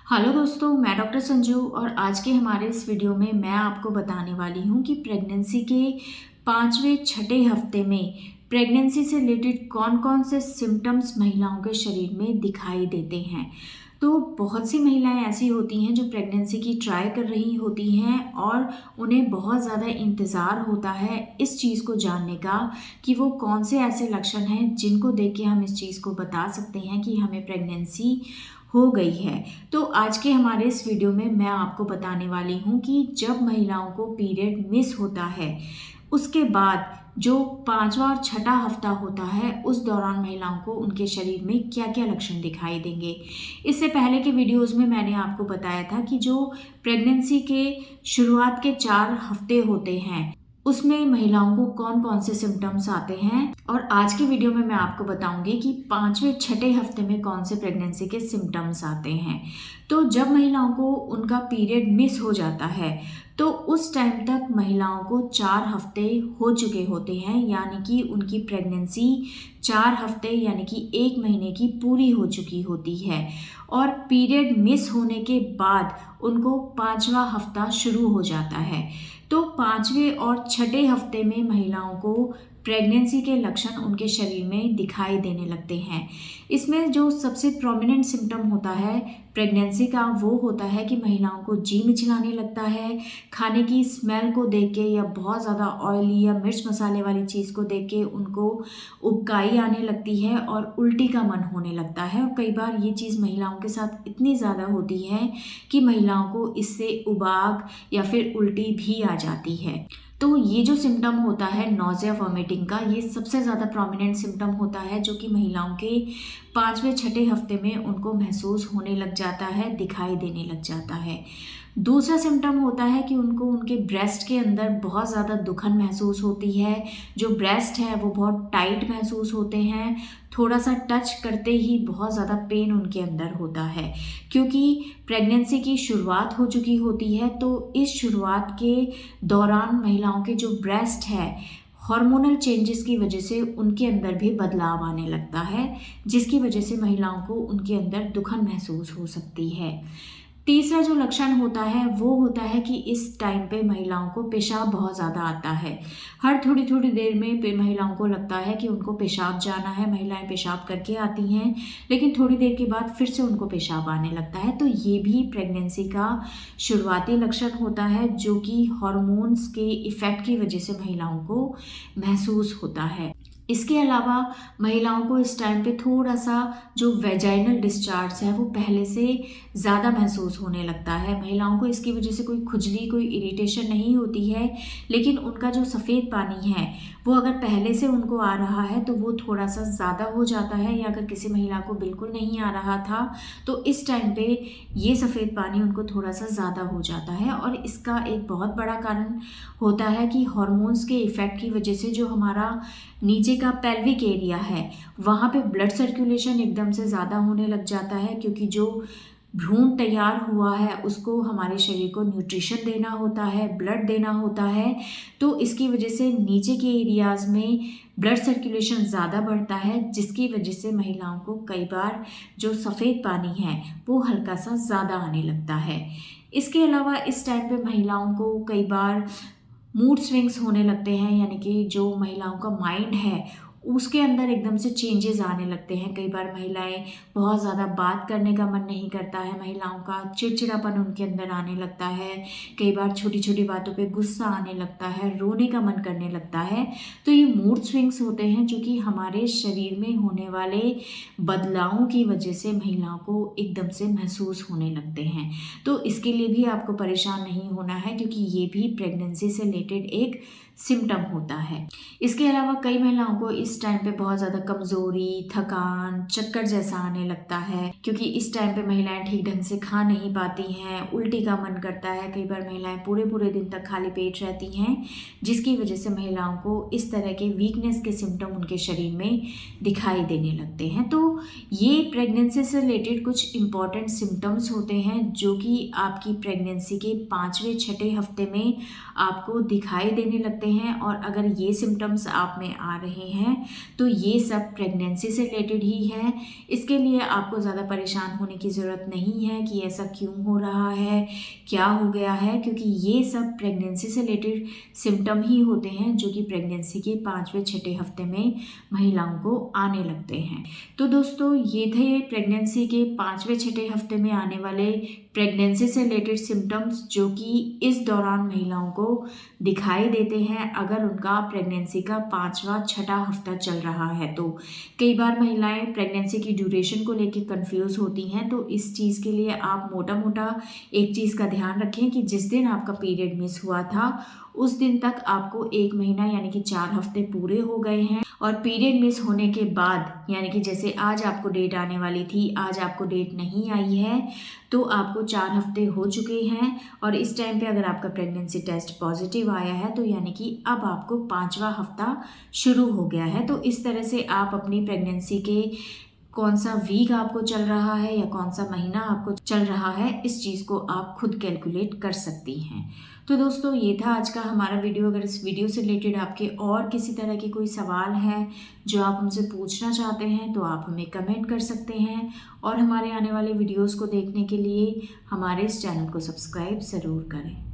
Hello दोस्तों, मैं doctor Sanju और आज के हमारे इस वीडियो में मैं आपको बताने वाली हूँ कि प्रेगनेंसी के 5वें छठे हफ्ते में प्रेगनेंसी से रिलेटेड कौन कौन से सिम्टम्स महिलाओं के शरीर में दिखाई देते हैं। तो बहुत सी महिलाएं ऐसी होती हैं जो प्रेगनेंसी की ट्राई कर रही होती हैं और उन्हें बहुत ज़्यादा इंतज़ार होता है इस चीज़ को जानने का कि वो कौन से ऐसे लक्षण हैं जिनको देख के हम इस चीज़ को बता सकते हैं कि हमें प्रेगनेंसी हो गई है। तो आज के हमारे इस वीडियो में मैं आपको बताने वाली हूँ कि जब महिलाओं को पीरियड मिस होता है उसके बाद जो 5वां और छठा हफ्ता होता है उस दौरान महिलाओं को उनके शरीर में क्या क्या लक्षण दिखाई देंगे। इससे पहले के वीडियोज़ में मैंने आपको बताया था कि जो प्रेगनेंसी के शुरुआत के 4 हफ्ते होते हैं उसमें महिलाओं को कौन कौन से सिम्टम्स आते हैं, और आज की वीडियो में मैं आपको बताऊंगी कि 5वें छठे हफ्ते में कौन से प्रेगनेंसी के सिम्टम्स आते हैं। तो जब महिलाओं को उनका पीरियड मिस हो जाता है तो उस टाइम तक महिलाओं को 4 हफ्ते हो चुके होते हैं, यानी कि उनकी प्रेगनेंसी 4 हफ्ते यानी कि 1 महीने की पूरी हो चुकी होती है। और पीरियड मिस होने के बाद उनको 5वां हफ्ता शुरू हो जाता है। तो 5वें और छठे हफ्ते में महिलाओं को प्रेगनेंसी के लक्षण उनके शरीर में दिखाई देने लगते हैं। इसमें जो सबसे प्रोमिनेंट सिम्टम होता है प्रेगनेंसी का वो होता है कि महिलाओं को जी मिचलाने लगता है। खाने की स्मेल को देख के या बहुत ज़्यादा ऑयली या मिर्च मसाले वाली चीज़ को देख के उनको उबकाई आने लगती है और उल्टी का मन होने लगता है। और कई बार ये चीज़ महिलाओं के साथ इतनी ज़्यादा होती है कि महिलाओं को इससे उबाग या फिर उल्टी भी आ जाती है। तो ये जो सिम्टम होता है नॉज़िया वॉमिटिंग का, ये सबसे ज़्यादा प्रोमिनेंट सिम्टम होता है जो कि महिलाओं के 5वें छठे हफ्ते में उनको महसूस होने लग जाता है, दिखाई देने लग जाता है। दूसरा सिम्टम होता है कि उनको उनके ब्रेस्ट के अंदर बहुत ज़्यादा दुखन महसूस होती है। जो ब्रेस्ट है वो बहुत टाइट महसूस होते हैं। थोड़ा सा टच करते ही बहुत ज़्यादा पेन उनके अंदर होता है, क्योंकि प्रेगनेंसी की शुरुआत हो चुकी होती है। तो इस शुरुआत के दौरान महिलाओं के जो ब्रेस्ट है हार्मोनल चेंजेस की वजह से उनके अंदर भी बदलाव आने लगता है, जिसकी वजह से महिलाओं को उनके अंदर दुखन महसूस हो सकती है। तीसरा जो लक्षण होता है वो होता है कि इस टाइम पे महिलाओं को पेशाब बहुत ज़्यादा आता है। हर थोड़ी थोड़ी देर में महिलाओं को लगता है कि उनको पेशाब जाना है। महिलाएं पेशाब करके आती हैं लेकिन थोड़ी देर के बाद फिर से उनको पेशाब आने लगता है। तो ये भी प्रेगनेंसी का शुरुआती लक्षण होता है जो कि हार्मोन्स के इफ़ेक्ट की वजह से महिलाओं को महसूस होता है। इसके अलावा महिलाओं को इस टाइम पे थोड़ा सा जो वेजाइनल डिस्चार्ज है वो पहले से ज़्यादा महसूस होने लगता है। महिलाओं को इसकी वजह से कोई खुजली, कोई इरिटेशन नहीं होती है, लेकिन उनका जो सफ़ेद पानी है वो अगर पहले से उनको आ रहा है तो वो थोड़ा सा ज़्यादा हो जाता है, या अगर किसी महिला को बिल्कुल नहीं आ रहा था तो इस टाइम पे ये सफ़ेद पानी उनको थोड़ा सा ज़्यादा हो जाता है। और इसका एक बहुत बड़ा कारण होता है कि हार्मोन्स के इफ़ेक्ट की वजह से जो हमारा नीचे का पेल्विक एरिया है वहाँ पे ब्लड सर्कुलेशन एकदम से ज़्यादा होने लग जाता है, क्योंकि जो भ्रूण तैयार हुआ है उसको हमारे शरीर को न्यूट्रिशन देना होता है, ब्लड देना होता है। तो इसकी वजह से नीचे के एरियाज़ में ब्लड सर्कुलेशन ज़्यादा बढ़ता है, जिसकी वजह से महिलाओं को कई बार जो सफ़ेद पानी है वो हल्का सा ज़्यादा आने लगता है। इसके अलावा इस टाइम पे महिलाओं को कई बार मूड स्विंग्स होने लगते हैं, यानी कि जो महिलाओं का माइंड है उसके अंदर एकदम से चेंजेस आने लगते हैं। कई बार महिलाएं बहुत ज़्यादा बात करने का मन नहीं करता है, महिलाओं का चिड़चिड़ापन उनके अंदर आने लगता है। कई बार छोटी छोटी बातों पे गुस्सा आने लगता है, रोने का मन करने लगता है। तो ये मूड स्विंग्स होते हैं जो कि हमारे शरीर में होने वाले बदलावों की वजह से महिलाओं को एकदम से महसूस होने लगते हैं। तो इसके लिए भी आपको परेशान नहीं होना है, क्योंकि ये भी प्रेगनेंसी से रिलेटेड एक सिम्टम होता है। इसके अलावा कई महिलाओं को इस टाइम पे बहुत ज़्यादा कमज़ोरी, थकान, चक्कर जैसा आने लगता है, क्योंकि इस टाइम पे महिलाएं ठीक ढंग से खा नहीं पाती हैं, उल्टी का मन करता है। कई बार महिलाएं पूरे पूरे दिन तक खाली पेट रहती हैं, जिसकी वजह से महिलाओं को इस तरह के वीकनेस के सिम्टम उनके शरीर में दिखाई देने लगते हैं। तो ये प्रेगनेंसी से रिलेटेड कुछ इम्पॉर्टेंट सिम्टम्स होते हैं जो कि आपकी प्रेगनेंसी के 5वें छठे हफ्ते में आपको दिखाई देने लगते हैं। और अगर ये सिम्टम्स आप में आ रहे हैं तो ये सब प्रेगनेंसी से रिलेटेड ही है। इसके लिए आपको ज़्यादा परेशान होने की ज़रूरत नहीं है कि ऐसा क्यों हो रहा है, क्या हो गया है, क्योंकि ये सब प्रेगनेंसी से रिलेटेड सिम्टम ही होते हैं जो कि प्रेगनेंसी के 5वें-6ठे हफ्ते में महिलाओं को आने लगते हैं। तो दोस्तों ये थे प्रेगनेंसी के 5वें-6ठे हफ्ते में आने वाले प्रेगनेंसी से रिलेटेड सिम्टम्स जो कि इस दौरान महिलाओं को दिखाई देते हैं अगर उनका प्रेगनेंसी का 5वां-6ठा हफ्ता चल रहा है। तो कई बार महिलाएं प्रेगनेंसी की ड्यूरेशन को लेकर कंफ्यूज होती हैं, तो इस चीज़ के लिए आप मोटा मोटा एक चीज़ का ध्यान रखें कि जिस दिन आपका पीरियड मिस हुआ था उस दिन तक आपको 1 महीना यानी कि 4 हफ्ते पूरे हो गए हैं, और पीरियड मिस होने के बाद यानी कि जैसे आज आपको डेट आने वाली थी, आज आपको डेट नहीं आई है, तो आपको 4 हफ्ते हो चुके हैं। और इस टाइम पे अगर आपका प्रेगनेंसी टेस्ट पॉजिटिव आया है तो यानी कि अब आपको 5वां हफ्ता शुरू हो गया है। तो इस तरह से आप अपनी प्रेगनेंसी के कौन सा वीक आपको चल रहा है या कौन सा महीना आपको चल रहा है, इस चीज़ को आप खुद कैलकुलेट कर सकती हैं। तो दोस्तों ये था आज का हमारा वीडियो। अगर इस वीडियो से रिलेटेड आपके और किसी तरह के कोई सवाल हैं जो आप हमसे पूछना चाहते हैं तो आप हमें कमेंट कर सकते हैं, और हमारे आने वाले वीडियोज़ को देखने के लिए हमारे इस चैनल को सब्सक्राइब ज़रूर करें।